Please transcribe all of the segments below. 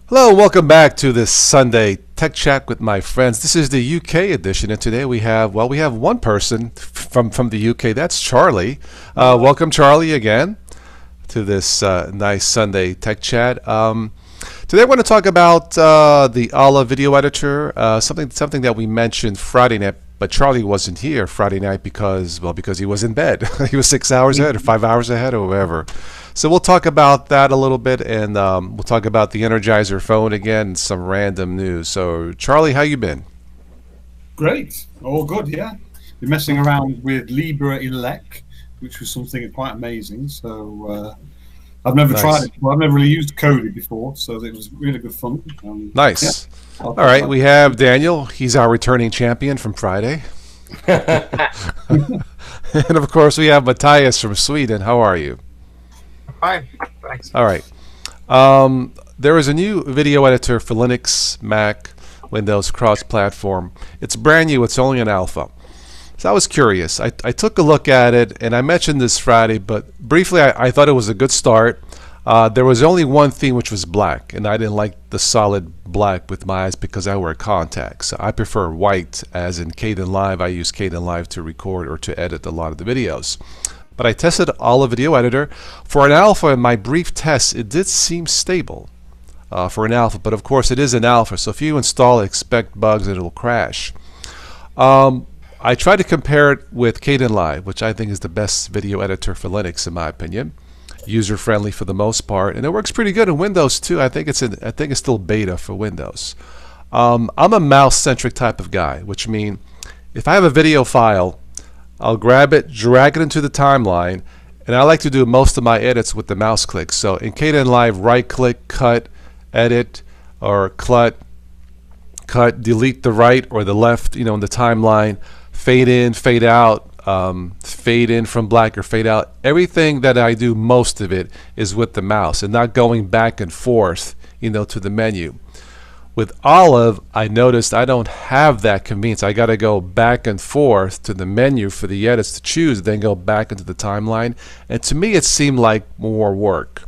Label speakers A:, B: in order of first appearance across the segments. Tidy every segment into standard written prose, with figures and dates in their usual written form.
A: Hello, and welcome back to this Sunday Tech Chat with my friends. This is the UK edition, and today we have one person from the UK. That's Charlie. Welcome, Charlie, again to this nice Sunday Tech Chat. Today, I want to talk about the Ala video editor, something that we mentioned Friday night, but Charlie wasn't here Friday night because he was in bed. He was 6 hours ahead or 5 hours ahead or whatever. So we'll talk about that a little bit, and we'll talk about the Energizer phone again and some random news. So, Charlie, how you been?
B: Great. All good, yeah. Been messing around with Libra Elec, which was something quite amazing. So I've never tried it before. I've never really used Kodi before, so it was really good fun.
A: Nice.
B: Yeah,
A: all right, we have Daniel. He's our returning champion from Friday. And, of course, we have Matthias from Sweden. How are you?
C: Fine, thanks.
A: All right. There is a new video editor for Linux, Mac, Windows, cross-platform. It's brand new. It's only an alpha. So I was curious. I took a look at it, and I mentioned this Friday, but briefly I thought it was a good start. There was only one theme, which was black, and I didn't like the solid black with my eyes because I wear contacts. I prefer white, as in Kdenlive. I use Kdenlive to record or to edit a lot of the videos. But I tested Ala Video Editor. For an alpha, in my brief test, it did seem stable for an alpha. But of course, it is an alpha, so if you install it, expect bugs and it'll crash. I tried to compare it with Kdenlive, which I think is the best video editor for Linux, in my opinion. User-friendly for the most part, and it works pretty good in Windows too. I think it's still beta for Windows. I'm a mouse-centric type of guy, which means if I have a video file, I'll grab it, drag it into the timeline, and I like to do most of my edits with the mouse click. So in Kdenlive, right-click, cut, edit, or cut, delete the right or the left, in the timeline, fade in, fade out, fade in from black or fade out. Everything that I do, most of it, is with the mouse and not going back and forth, to the menu. With Olive, I noticed I don't have that convenience. I got to go back and forth to the menu for the edits to choose, then go back into the timeline. And to me, it seemed like more work.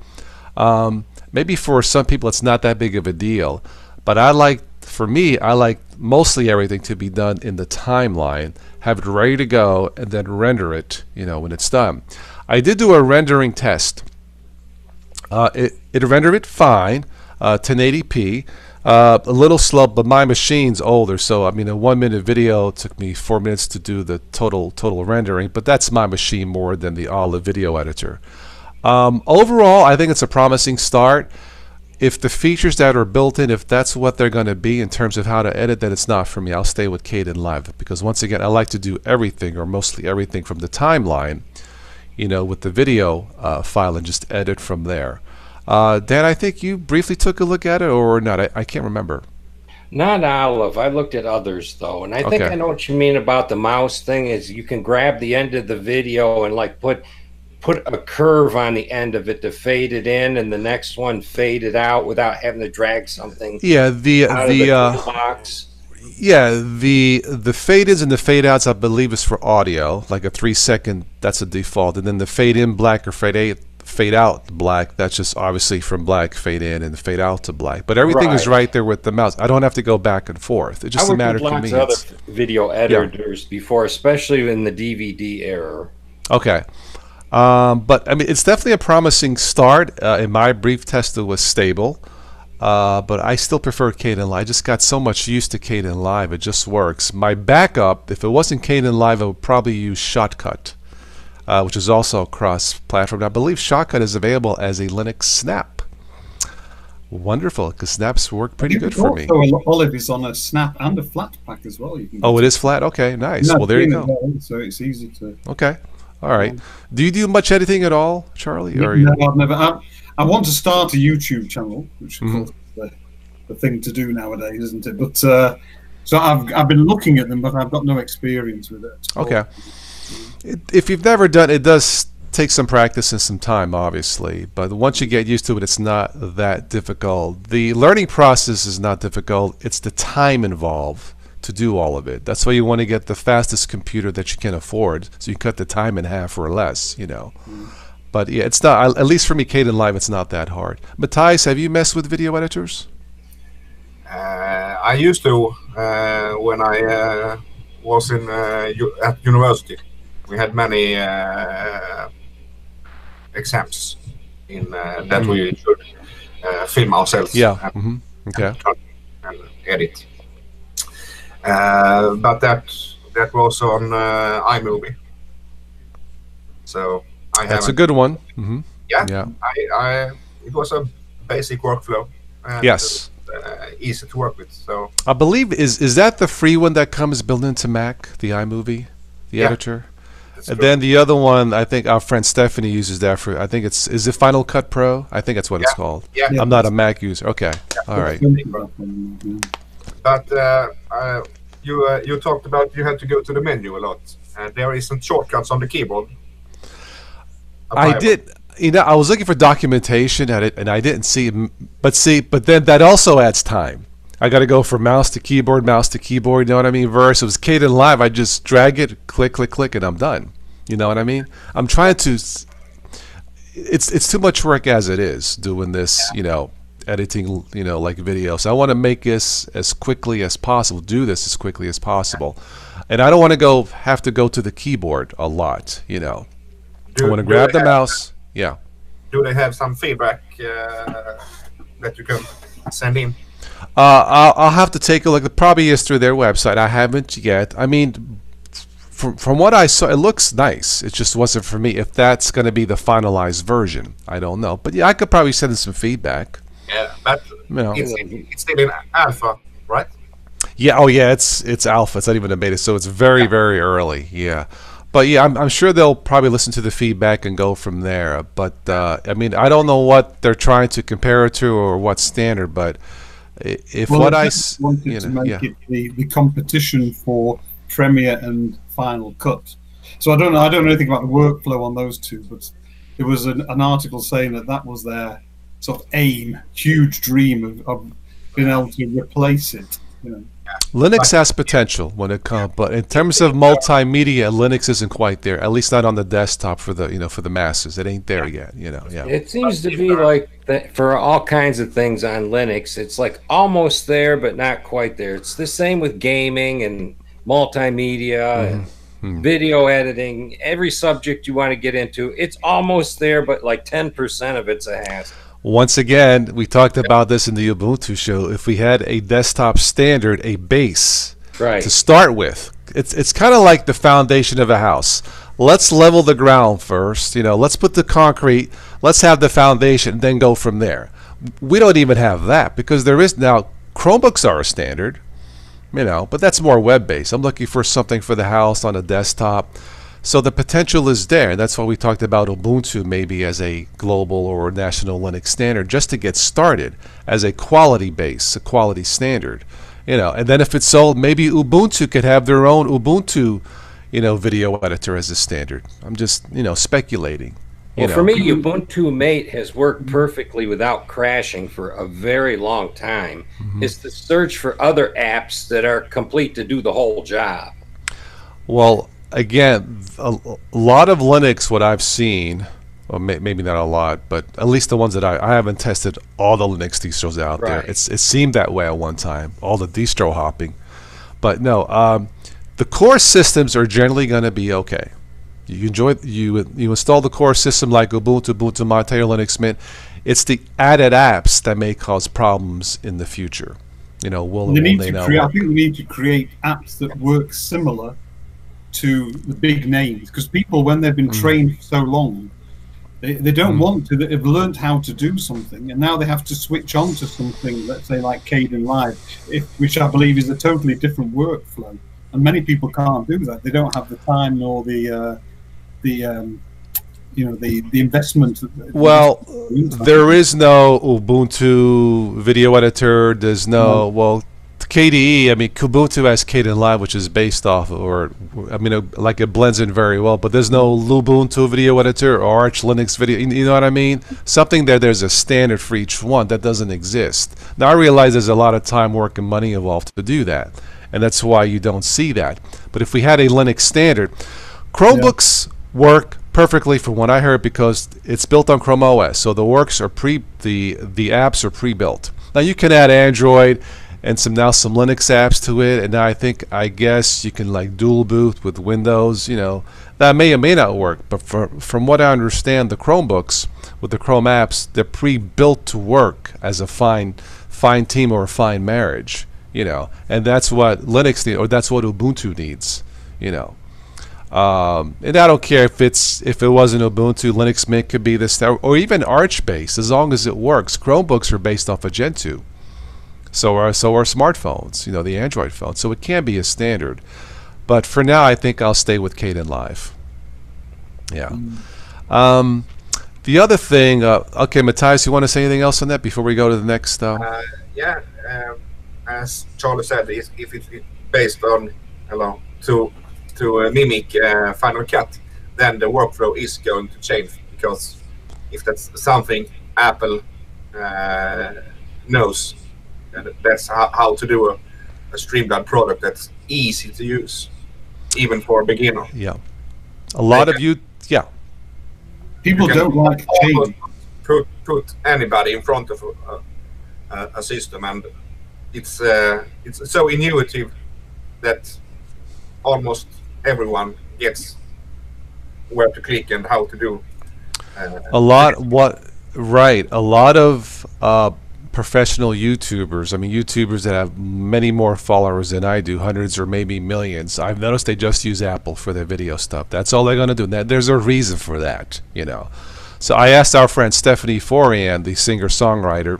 A: Maybe for some people, it's not that big of a deal. But I like mostly everything to be done in the timeline, have it ready to go, and then render it, when it's done. I did do a rendering test. It rendered it fine, 1080p. A little slow, but my machine's older, so a 1 minute video took me 4 minutes to do the total rendering, but that's my machine more than the Ala video editor. Overall, I think it's a promising start. If the features that are built in, if that's what they're going to be in terms of how to edit, then it's not for me. I'll stay with Kdenlive because, once again, I like to do everything or mostly everything from the timeline, with the video file, and just edit from there. Dan, I think you briefly took a look at it, or not? I can't remember.
C: Not Olive. I looked at others, though, and I think I know what you mean about the mouse thing. Is you can grab the end of the video and put a curve on the end of it to fade it in, and the next one fade it out without having to drag something.
A: Yeah, the
C: box.
A: Yeah, the fade-ins and the fade-outs, I believe, is for audio, like a 3-second. That's a default, and then the fade-in black or fade out black, that's just obviously from black fade in and fade out to black. But everything is right there with the mouse. I don't have to go back and forth. It's just a matter of convenience.
C: I worked with lots of other video editors before, especially in the DVD era.
A: Okay. But it's definitely a promising start. In my brief test, it was stable. But I still prefer Kdenlive. I just got so much used to Kdenlive. It just works. My backup, if it wasn't Kdenlive, I would probably use Shotcut, which is also cross-platform. I believe Shotcut is available as a Linux snap. Wonderful, because snaps work pretty good for me.
B: Olive is on a snap and a flat pack as well.
A: Oh, it is flat? Okay, nice. Well, there you go.
B: So it's easy to...
A: Okay, all right. Do you do much editing at all, Charlie?
B: No, I've never... I want to start a YouTube channel, which of course is the thing to do nowadays, isn't it? But so I've been looking at them, but I've got no experience with it.
A: Okay. If you've never done it, does take some practice and some time, obviously. But once you get used to it, it's not that difficult. The learning process is not difficult. It's the time involved to do all of it. That's why you want to get the fastest computer that you can afford, so you cut the time in half or less, But yeah, it's not, at least for me, Kdenlive, it's not that hard. Matthias, have you messed with video editors?
D: I used to when I was in at university. We had many exams in that we should film ourselves.
A: Yeah.
D: And,
A: Okay.
D: and edit. But that was on iMovie. So
A: That's a good one.
D: Yeah. It was a basic workflow. And
A: yes.
D: Easy to work with. So
A: I believe is that the free one that comes built into Mac, the iMovie, the editor. And then the other one, I think our friend Stephanie uses that for. I think is it Final Cut Pro? I think that's what it's called.
D: Yeah.
A: I'm not a Mac user. Okay. All right.
D: But you talked about you had to go to the menu a lot. There isn't shortcuts on the keyboard.
A: I did. I was looking for documentation at it, and I didn't see it. But then that also adds time. I got to go from mouse to keyboard. You know what I mean? Versus Kdenlive, I just drag it, click, click, click, and I'm done. You know what I mean? I'm trying to. It's too much work as it is doing this. Editing. Like video. So I want to make this as quickly as possible. Do this as quickly as possible, and I don't want to have to go to the keyboard a lot. I want to grab the mouse. Yeah.
D: Do they have some feedback that you can send in?
A: I'll have to take a look. It probably is through their website. I haven't yet. I mean, from what I saw, it looks nice. It just wasn't for me. If that's going to be the finalized version, I don't know. But yeah, I could probably send in some feedback.
D: Yeah, but it's still in alpha, right?
A: Yeah. Oh, yeah. It's alpha. It's not even a beta, so it's very very early. Yeah. But yeah, I'm sure they'll probably listen to the feedback and go from there. But I mean, I don't know what they're trying to compare it to or what standard. But if what I
B: wanted to make it the competition for Premiere and Final Cut. So I don't know anything about the workflow on those two, but there was an article saying that was their sort of aim, huge dream of being able to replace it.
A: Linux has potential when it comes, but in terms of multimedia, Linux isn't quite there. At least not on the desktop for the for the masses. It ain't there yet. Yeah.
C: It seems to be like that for all kinds of things on Linux. It's like almost there, but not quite there. It's the same with gaming and multimedia and video editing. Every subject you want to get into, it's almost there, but like 10% of it's a hassle.
A: Once again, we talked about this in the Ubuntu show. If we had a desktop standard, a base to start with, it's kind of like the foundation of a house. Let's level the ground first. Let's put the concrete. Let's have the foundation, then go from there. We don't even have that because there is now Chromebooks are a standard, but that's more web-based. I'm looking for something for the house on a desktop. So the potential is there. That's why we talked about Ubuntu maybe as a global or national Linux standard, just to get started as a quality base, a quality standard. And then if it's sold, maybe Ubuntu could have their own Ubuntu, video editor as a standard. I'm just, speculating.
C: Well, for me, Ubuntu Mate has worked perfectly without crashing for a very long time. It's the search for other apps that are complete to do the whole job.
A: Well, again, a lot of Linux, what I've seen, well, maybe not a lot, but at least the ones that I haven't tested all the Linux distros out there. It seemed that way at one time, all the distro hopping. But no, the core systems are generally going to be okay. You install the core system like Ubuntu, Mate, or Linux Mint. It's the added apps that may cause problems in the future. I think
B: we need to create apps that work similar to the big names, because people, when they've been trained for so long, they don't want to. They've learned how to do something, and now they have to switch on to something, let's say like Kdenlive, which I believe is a totally different workflow, and many people can't do that. They don't have the time nor the investment.
A: Well, there is no Ubuntu video editor. There's no KDE. I mean, Kubuntu has Kdenlive, which is based off, like it blends in very well. But there's no Lubuntu video editor or Arch Linux video. You know what I mean? Something there's a standard for each one that doesn't exist. Now I realize there's a lot of time, work, and money involved to do that, and that's why you don't see that. But if we had a Linux standard, Chromebooks work perfectly from what I heard because it's built on Chrome OS, so the apps are pre-built. Now you can add Android and some Linux apps to it, and now I guess you can like dual boot with Windows. You know, that may or may not work, but from what I understand, the Chromebooks with the Chrome apps, they're pre-built to work as a fine team or a fine marriage. You know, and that's what Linux needs, or that's what Ubuntu needs. You know. And I don't care if it wasn't Ubuntu, Linux Mint could be this, or even Arch based, as long as it works. Chromebooks are based off of Gentoo, so are smartphones, you know, the Android phone. So it can be a standard, but for now, I think I'll stay with Kdenlive. Yeah. The other thing, okay, Matthias, you want to say anything else on that before we go to the next?
D: Yeah, as Charlie said, if it's based on to mimic Final Cut, then the workflow is going to change, because if that's something Apple knows, that's how to do a streamlined product that's easy to use, even for a beginner.
A: Yeah, a lot of you, yeah.
B: People don't like change.
D: Put anybody in front of a system, and it's so intuitive that almost everyone gets where to click and how to do. A lot
A: of professional YouTubers, I mean YouTubers that have many more followers than I do, hundreds or maybe millions, I've noticed they just use Apple for their video stuff. That's all they're going to do. There's a reason for that, you know. So I asked our friend Stephanie Forian, the singer-songwriter.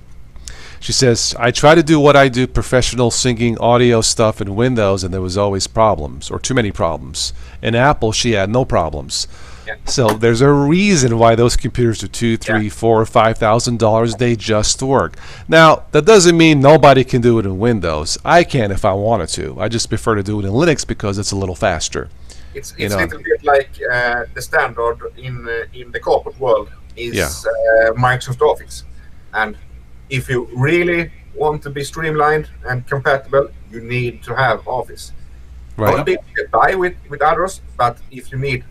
A: She says, I try to do what I do, professional singing audio stuff in Windows, and there was always problems, or too many problems. In Apple, she had no problems.
D: Yeah.
A: So there's a reason why those computers are $2,000, $3,000, $4,000, $5,000. They just work. Now, that doesn't mean nobody can do it in Windows. I can if I wanted to. I just prefer to do it in Linux because it's a little faster.
D: It's a little bit like the standard in the corporate world is Microsoft Office. And if you really want to be streamlined and compatible, you need to have Office.
A: Right.
D: Not people get by with others, but if you need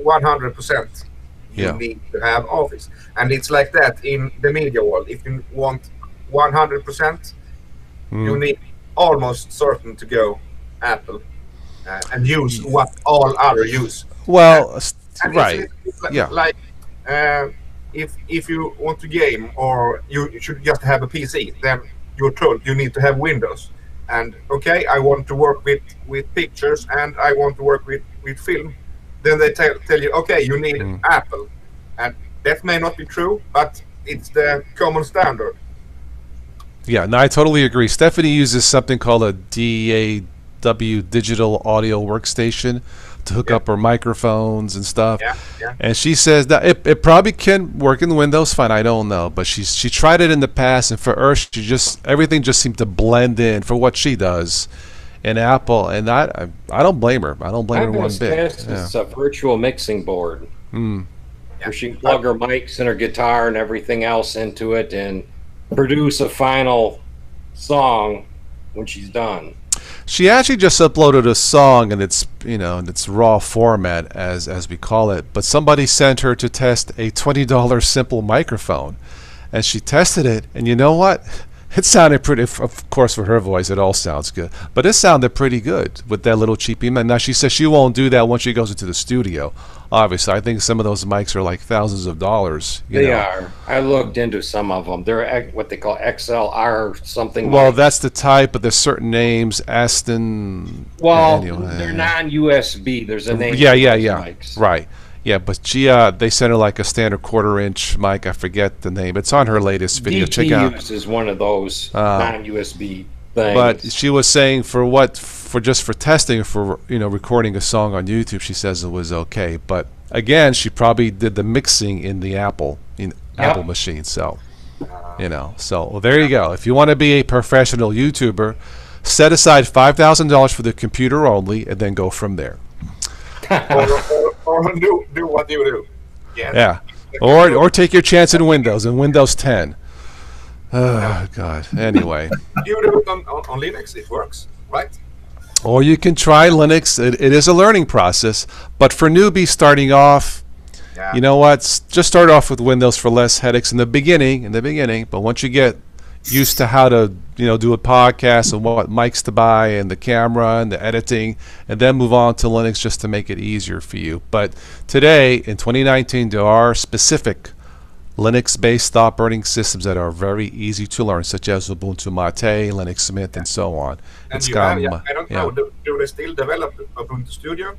D: 100%, you need to have Office. And it's like that in the media world. If you want 100%, you need almost certain to go Apple and use what all other use.
A: Well,
D: and
A: right.
D: It's like if you want to game, or you should just have a PC, then you're told you need to have Windows. And okay, I want to work with pictures and I want to work with film. Then they tell you, okay, you need Apple. And that may not be true, but it's the common standard.
A: Yeah, no, I totally agree. Stephanie uses something called a DAW, Digital Audio Workstation, to hook up her microphones and stuff. And she says that it probably can work in Windows fine. I don't know, but she tried it in the past, and for her, everything just seemed to blend in for what she does in Apple, and I don't blame her. I don't blame her one bit.
C: It's a virtual mixing board. Where she can plug her mics and her guitar and everything else into it and produce a final song when she's done.
A: She actually just uploaded a song in its raw format, as we call it, but somebody sent her to test a $20 simple microphone, and she tested it, and you know what? It sounded pretty, of course for her voice it all sounds good, but it sounded pretty good with that little cheapy mic. Now she says she won't do that once she goes into the studio. Obviously, I think some of those mics are like thousands of dollars.
C: They are. I looked into some of them. They're what they call XLR something.
A: Well, that's the type, but there's certain names. Aston.
C: Well, they're non-USB. There's a name.
A: Yeah. Mics. Right. Yeah, but they sent her like a standard 1/4-inch mic. I forget the name. It's on her latest video. Check out.
C: DTUs is one of those non-USB things.
A: But she was saying for testing, for recording a song on YouTube, she says it was okay. But again, she probably did the mixing in the Apple machine. So well, there you go. If you want to be a professional YouTuber, set aside $5,000 for the computer only, and then go from there.
D: or do what you do.
A: Yeah. Or take your chance in Windows 10. Oh God. Anyway.
D: You do it on Linux, it works, right?
A: Or you can try Linux. It is a learning process, but for newbies starting off, you know what? Just start off with Windows for less headaches in the beginning. But once you get used to how to do a podcast and what mics to buy and the camera and the editing, and then move on to Linux just to make it easier for you. But today in 2019 there are specific Linux-based operating systems that are very easy to learn, such as Ubuntu Mate, Linux Mint, and so on.
D: And I don't know, do they still develop Ubuntu Studio?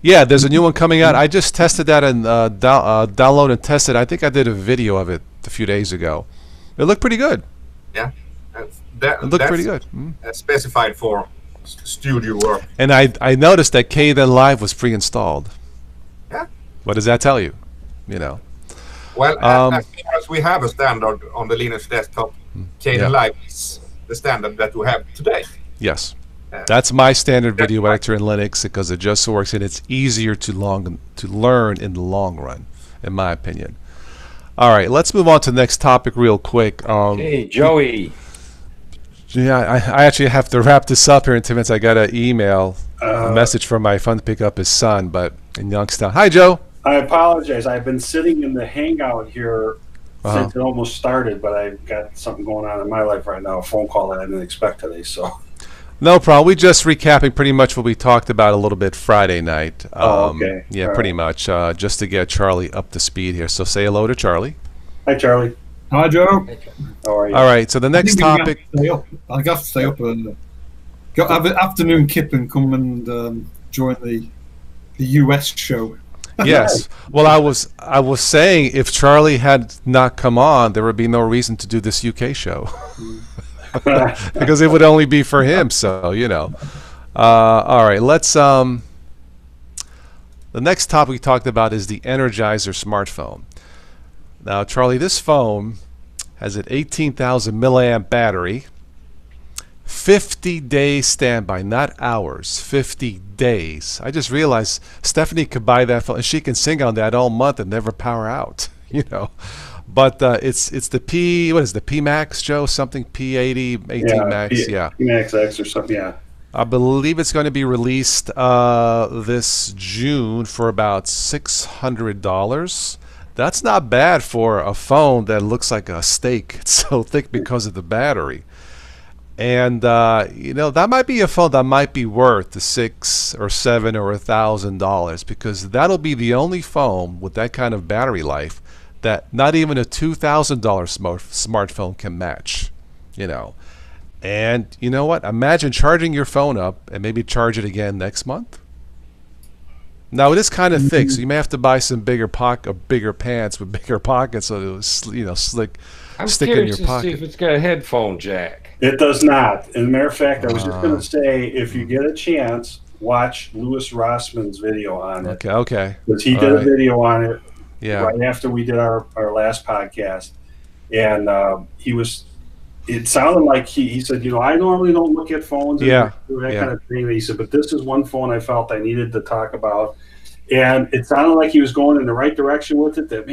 A: Yeah, there's a new one coming out. I just tested that and downloaded and tested. I think I did a video of it a few days ago. It looked pretty good.
D: Yeah,
A: it looked pretty good.
D: Specified for studio work.
A: And I noticed that Kden Live was pre-installed.
D: Yeah.
A: What does that tell you?
D: Well, as we have a standard on the Linux desktop, Kden Live is the standard that we have today.
A: Yes. That's my standard video editor in Linux because it just works and it's easier to learn in the long run, in my opinion. All right, let's move on to the next topic real quick.
C: Hey, Joey.
A: Yeah, I actually have to wrap this up here in 2 minutes. I got an email, a message from my son to pick up his son, but in Youngstown. Hi, Joe.
E: I apologize. I've been sitting in the Hangout here since it almost started, but I've got something going on in my life right now, a phone call that I didn't expect today. So.
A: No problem. We just recapping pretty much what we talked about a little bit Friday night.
E: Okay.
A: Yeah, all pretty much. Just to get Charlie up to speed here. So say hello to Charlie.
E: Hi, Charlie.
B: Hi, Joe.
E: How are you?
A: All right. So the next topic.
B: I have to stay up and have an afternoon kip and come and join the US show.
A: Yes. Well, I was saying if Charlie had not come on, there would be no reason to do this UK show. Because it would only be for him, so all right, let's the next topic we talked about is the Energizer smartphone. Now, Charlie, this phone has an 18,000 milliamp battery, 50-day standby, not hours, 50 days. I just realized Stephanie could buy that phone and she can sing on that all month and never power out, But it's the P Max, Joe? Something P80, 18 Max,
E: P Max X or something, yeah.
A: I believe it's going to be released this June for about $600. That's not bad for a phone that looks like a steak. It's so thick because of the battery. And that might be a phone that might be worth the $600 or $700 or $1,000 because that'll be the only phone with that kind of battery life that not even a $2,000 smartphone can match, And you know what? Imagine charging your phone up and maybe charge it again next month. Now it is kind of thick, so you may have to buy some bigger pants with bigger pockets, so it'll stick in your pocket.
C: I'm curious to see if it's got a headphone jack.
E: It does not. As a matter of fact, I was just going to say, if you get a chance, watch Louis Rossman's video on it.
A: Okay.
E: Because he did a video on it.
A: Yeah.
E: Right after we did our last podcast, and it sounded like he said, I normally don't look at phones and do that kind of thing. And he said, but this is one phone I felt I needed to talk about, and it sounded like he was going in the right direction with it. That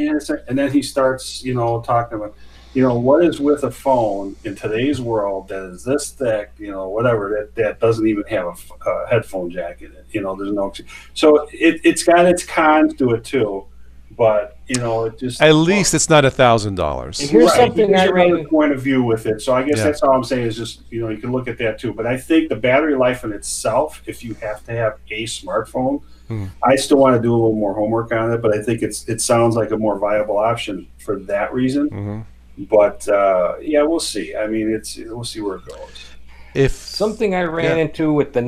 E: and then he starts, talking about, what is with a phone in today's world that is this thick, whatever that doesn't even have a headphone jack in it. There's no. So it's got its cons to it too. But it just
A: at least it's not $1,000.
E: Here's something I another point of view with it. So I guess that's all I'm saying is just you can look at that too. But I think the battery life in itself, if you have to have a smartphone, I still want to do a little more homework on it. But I think it sounds like a more viable option for that reason. Mm-hmm. But we'll see. I mean, we'll see where it goes.
C: If something I ran into with the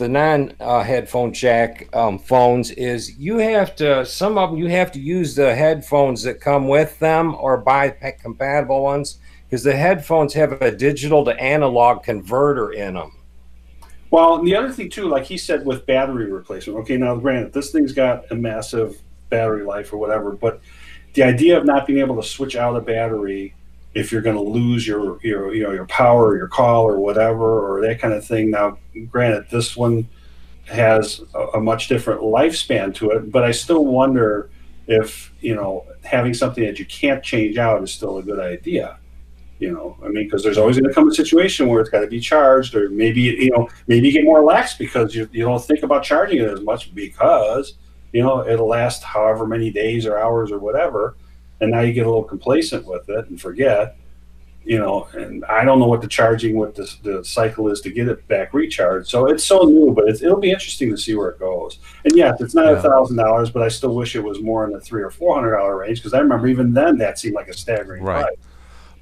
C: non-headphone jack phones is some of them you have to use the headphones that come with them or buy compatible ones because the headphones have a digital to analog converter in them.
E: Well, the other thing too, like he said with battery replacement. Okay, now granted, this thing's got a massive battery life or whatever, but the idea of not being able to switch out a battery if you're going to lose your power or your call or whatever or that kind of thing. Now, granted, this one has a much different lifespan to it, but I still wonder if having something that you can't change out is still a good idea. Because there's always going to come a situation where it's got to be charged, or maybe you get more lax because you don't think about charging it as much because it'll last however many days or hours or whatever. And now you get a little complacent with it and forget. you know, and I don't know what the charging, what the cycle is to get it back recharged. So it's so new, but it'll be interesting to see where it goes. And yes, it's not $1,000, but I still wish it was more in the $300 or $400 range, because I remember even then that seemed like a staggering price.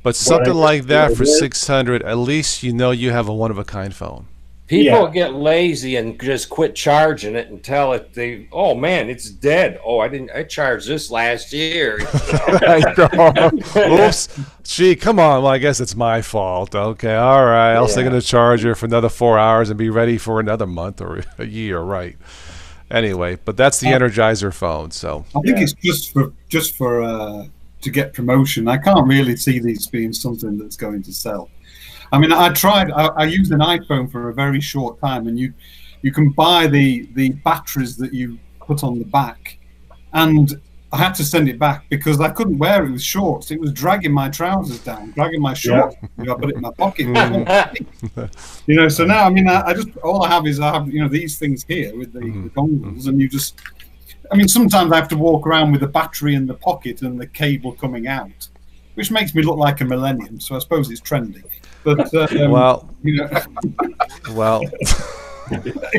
A: But something like that for $600, at least you know you have a one-of-a-kind phone.
C: People get lazy and just quit charging it until oh man, it's dead. Oh, I charged this last year.
A: Oops. Gee, come on. Well, I guess it's my fault. Okay, all right. I'll stick in the charger for another 4 hours and be ready for another month or a year, right? Anyway, but that's the Energizer phone. So
B: I think it's just for to get promotion. I can't really see these being something that's going to sell. I mean, I used an iPhone for a very short time, and you can buy the batteries that you put on the back, and I had to send it back because I couldn't wear it with shorts. It was dragging my trousers down, dragging my shorts. I put it in my pocket. You know, so now, I mean, I just, all I have is you know, these things here with the dongles, and you just, I mean, sometimes I have to walk around with the battery in the pocket and the cable coming out, which makes me look like a millennium. So I suppose it's trendy. But
A: well,
B: you know.
A: Well,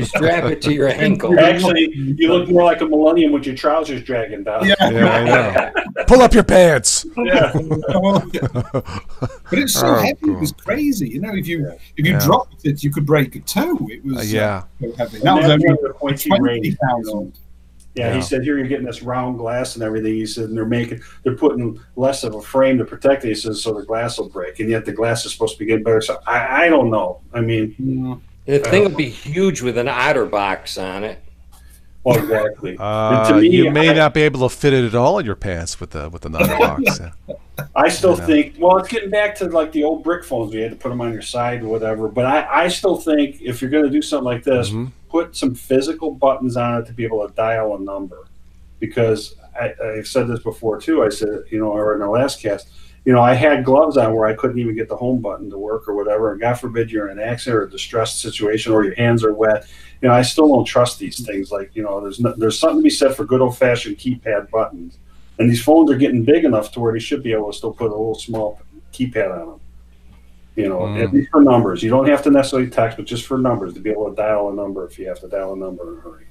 C: strap it to your ankle.
E: Actually, you look more like a millennium with your trousers dragging down.
B: Yeah,
A: I know. Pull up your pants.
E: Yeah.
B: But it's so heavy. It was crazy. You know, if you dropped it, you could break a toe. It was so heavy. That was only 20,000.
E: Yeah, he said, here you're getting this round glass and everything. He said, and they're putting less of a frame to protect it, he says, so the glass will break. And yet the glass is supposed to be getting better. So I don't know. I mean,
C: the thing would be huge with an OtterBox on it.
E: Well, exactly.
A: To me, you may not be able to fit it at all in your pants with the OtterBox.
E: I still think, well, it's getting back to like the old brick phones. We had to put them on your side or whatever. But I still think if you're going to do something like this, put some physical buttons on it to be able to dial a number. Because I've said this before too. I said, you know, or in the last cast, you know, I had gloves on where I couldn't even get the home button to work or whatever. And God forbid you're in an accident or a distressed situation or your hands are wet. You know, I still don't trust these things. Like, you know, there's something to be said for good old fashioned keypad buttons. And these phones are getting big enough to where they should be able to still put a little small keypad on them. You know, at least for numbers. You don't have to necessarily text, but just for numbers, to be able to dial a number if you have to dial a number in a hurry.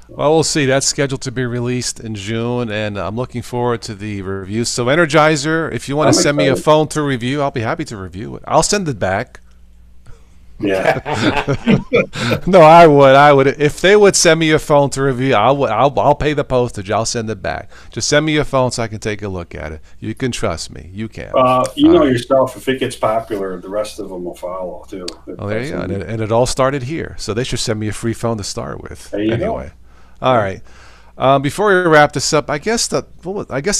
A: Well, we'll see. That's scheduled to be released in June, and I'm looking forward to the review. So Energizer, if you want to send me a phone to review, I'll be happy to review it. I'll send it back.
E: Yeah.
A: No, I would. If they would send me a phone to review, I'll pay the postage. I'll send it back. Just send me a phone so I can take a look at it. You can trust me. You can.
E: You know yourself. If it gets popular, the rest of them will follow too.
A: Oh, there you go. And it all started here, so they should send me a free phone to start with.
E: There you go.
A: All right. Before we wrap this up, I guess the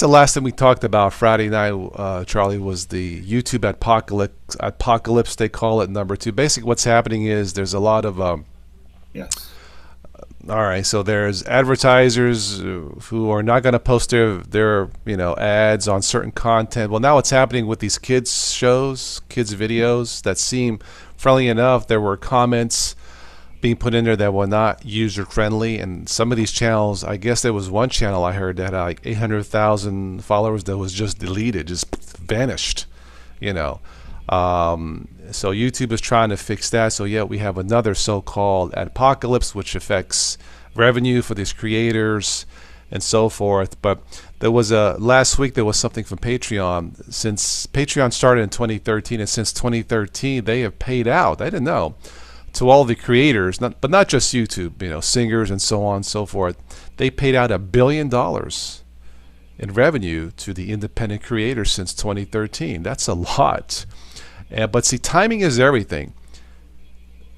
A: last thing we talked about Friday night, Charlie, was the YouTube apocalypse. They call it #2. Basically, what's happening is there's a lot of
B: yes.
A: All right, so there's advertisers who are not going to post their ads on certain content. Well, now what's happening with these kids shows, kids videos that seem friendly enough. There were comments being put in there that were not user friendly, and some of these channels, I guess there was one channel I heard that had like 800,000 followers that was just deleted, just vanished, So YouTube is trying to fix that. So yeah, we have another so-called apocalypse, which affects revenue for these creators and so forth. But there was last week there was something from Patreon. Since Patreon started in 2013, and since 2013 they have paid out, I didn't know, to all the creators, but not just YouTube, singers and so on and so forth. They paid out $1 billion in revenue to the independent creators since 2013. That's a lot. But see, timing is everything.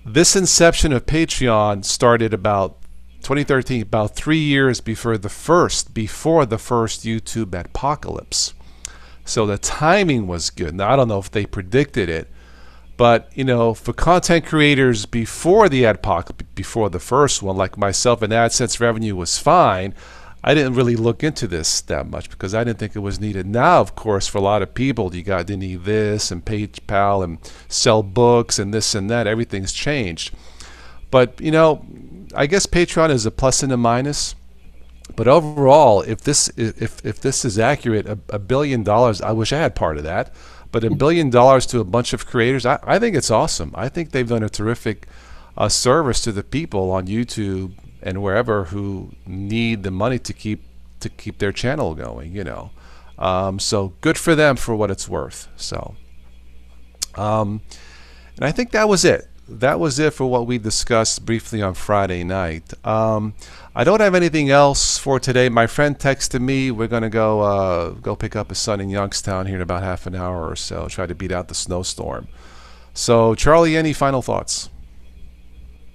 A: This inception of Patreon started about 2013, about 3 years before the first YouTube apocalypse. So the timing was good. Now, I don't know if they predicted it, but for content creators before the before the first one, like myself, and AdSense revenue was fine. I didn't really look into this that much because I didn't think it was needed. Now, of course, for a lot of people, they need this and PayPal and sell books and this and that. Everything's changed. But I guess Patreon is a plus and a minus. But overall, if this is accurate, $1 billion, I wish I had part of that. But $1 billion to a bunch of creators, I think it's awesome. I think they've done a terrific service to the people on YouTube and wherever who need the money to keep their channel going. You know, so good for them for what it's worth. So, and I think that was it. That was it for what we discussed briefly on Friday night. I don't have anything else for today. My friend texted me. We're going to go pick up his son in Youngstown here in about half an hour or so, try to beat out the snowstorm. So, Charlie, any final thoughts?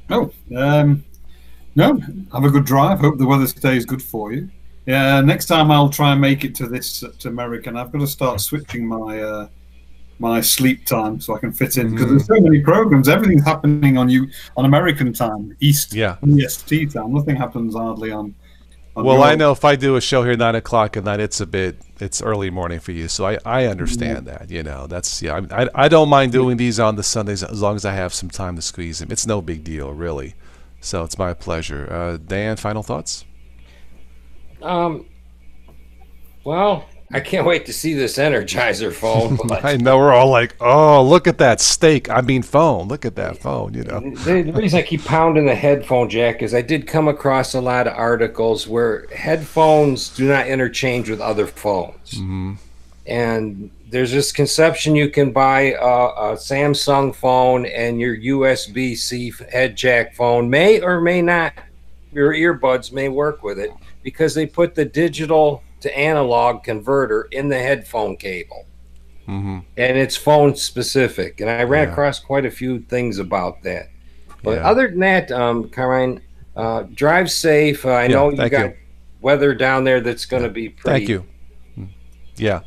B: No. No. Have a good drive. Hope the weather stays good for you. Yeah. Next time I'll try and make it to America. And I've got to start switching my sleep time so I can fit in, because there's so many programs. Everything's happening on American time, EST time. Nothing happens hardly on
A: well, I know if I do a show here 9 o'clock at night, it's early morning for you, so I understand that. You know, that's I don't mind doing these on the Sundays as long as I have some time to squeeze them. It's no big deal, really. So it's my pleasure. Dan, final thoughts?
C: Well, I can't wait to see this Energizer phone.
A: I know, we're all like, oh, look at that phone. Look at that phone, you know.
C: The reason I keep pounding the headphone jack is I did come across a lot of articles where headphones do not interchange with other phones. And there's this conception you can buy a Samsung phone and your USB-C head jack phone may or may not, your earbuds may work with it, because they put the digital to analog converter in the headphone cable, and it's phone specific. And I ran across quite a few things about that. But other than that, Carmine, drive safe. I know you got weather down there that's going to be pretty.
A: Thank you. Yeah.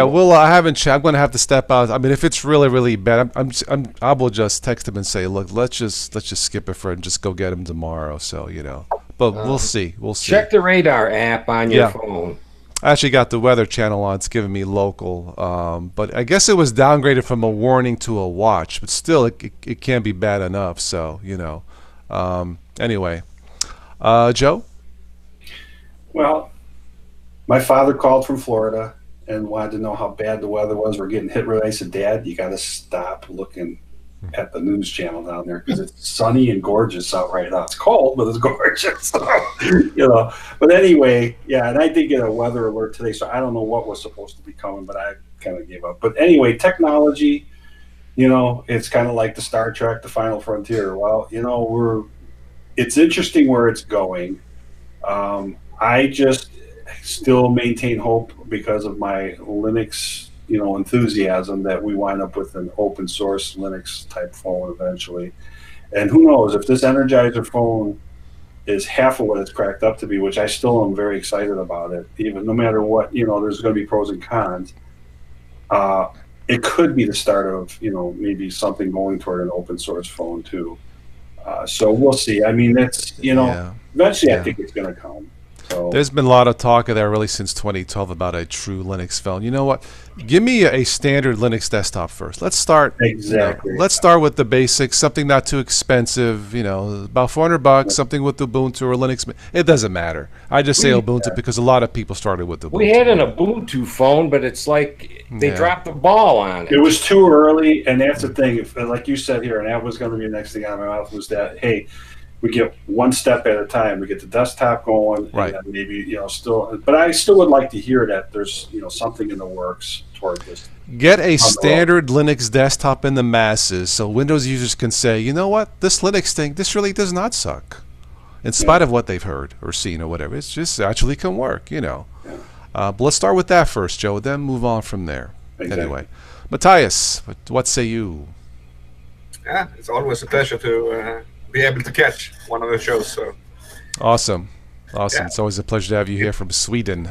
A: Well, I'm going to have to step out. I mean, if it's really, really bad, I will just text him and say, look, let's just skip it and just go get him tomorrow. So, you know. But we'll see. We'll see.
C: Check the radar app on your phone.
A: I actually got the Weather Channel on. It's giving me local. But I guess it was downgraded from a warning to a watch. But still, it can't be bad enough. So, you know. Anyway. Joe?
E: Well, my father called from Florida and wanted to know how bad the weather was. We're getting hit really. I said, Dad, you got to stop looking at the news channel down there, because it's sunny and gorgeous out right now. It's cold, but it's gorgeous. So, you know. But anyway, and I did get a weather alert today, so I don't know what was supposed to be coming, but I kind of gave up. But anyway, technology, you know, it's kind of like the Star Trek, the Final Frontier. Well, you know, it's interesting where it's going. I just still maintain hope because of my Linux enthusiasm that we wind up with an open source Linux type phone eventually. And who knows, if this Energizer phone is half of what it's cracked up to be, which I still am very excited about it, even no matter what, you know, there's going to be pros and cons. It could be the start of, you know, maybe something going toward an open source phone too. So we'll see. I mean, that's, you know, eventually I think it's going to come. So.
A: There's been a lot of talk of that really since 2012 about a true Linux phone. You know what? Give me a standard Linux desktop first. Let's start.
E: Exactly.
A: Let's start with the basics. Something not too expensive. You know, about $400. Something with Ubuntu or Linux. It doesn't matter. I just say Ubuntu because a lot of people started with Ubuntu.
C: We had an Ubuntu phone, but it's like they dropped the ball on it.
E: It was too early, and that's the thing. Like you said here, and that was going to be the next thing out of my mouth was that, hey, we get one step at a time. We get the desktop going,
A: right?
E: And maybe, you know, but I still would like to hear that there's, you know, something in the works toward this.
A: Get a standard Linux desktop in the masses, so Windows users can say, you know what, this Linux thing, this really does not suck, in spite of what they've heard or seen or whatever. It's just actually can work, you know. But let's start with that first, Joe. Then move on from there.
E: Exactly.
A: Anyway, Matthias, what say you?
D: Yeah, it's always a pleasure to be able to catch one of the shows. So
A: awesome. It's always a pleasure to have you here from Sweden.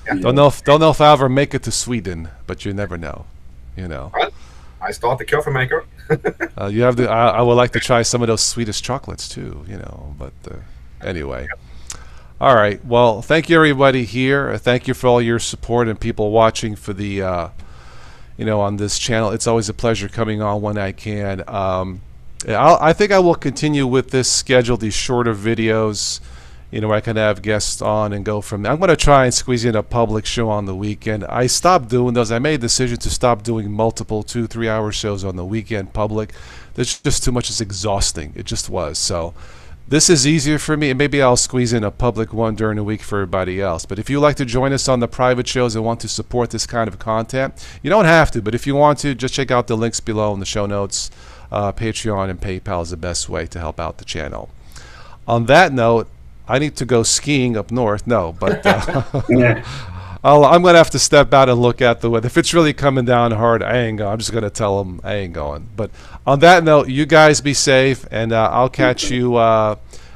A: Don't know if I'll ever make it to Sweden, but you never know. You know.
D: Well, I start the coffee maker.
A: You have I would like to try some of those Swedish chocolates too. You know, but anyway. All right. Well, thank you everybody here. Thank you for all your support and people watching for the you know, on this channel. It's always a pleasure coming on when I can. I think I will continue with this schedule, these shorter videos, where I can have guests on and go from there. I'm going to try and squeeze in a public show on the weekend. I stopped doing those. I made a decision to stop doing multiple 2-3 hour shows on the weekend public. There's just too much. It's exhausting. It just was. So this is easier for me, and maybe I'll squeeze in a public one during the week for everybody else. But if you'd like to join us on the private shows and want to support this kind of content, you don't have to, but if you want to, just check out the links below in the show notes. Patreon and PayPal is the best way to help out the channel. On that note, I need to go skiing up north. No, but
E: Yeah.
A: I'm going to have to step out and look at the weather. If it's really coming down hard, I ain't going. I'm just going to tell them I ain't going. But on that note, you guys be safe, and I'll catch you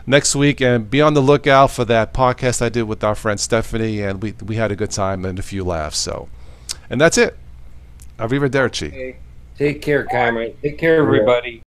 A: next week. And be on the lookout for that podcast I did with our friend Stephanie, and we had a good time and a few laughs. So, and that's it. Arrivederci.
C: Okay. Take care, Cameron. Take care, everybody.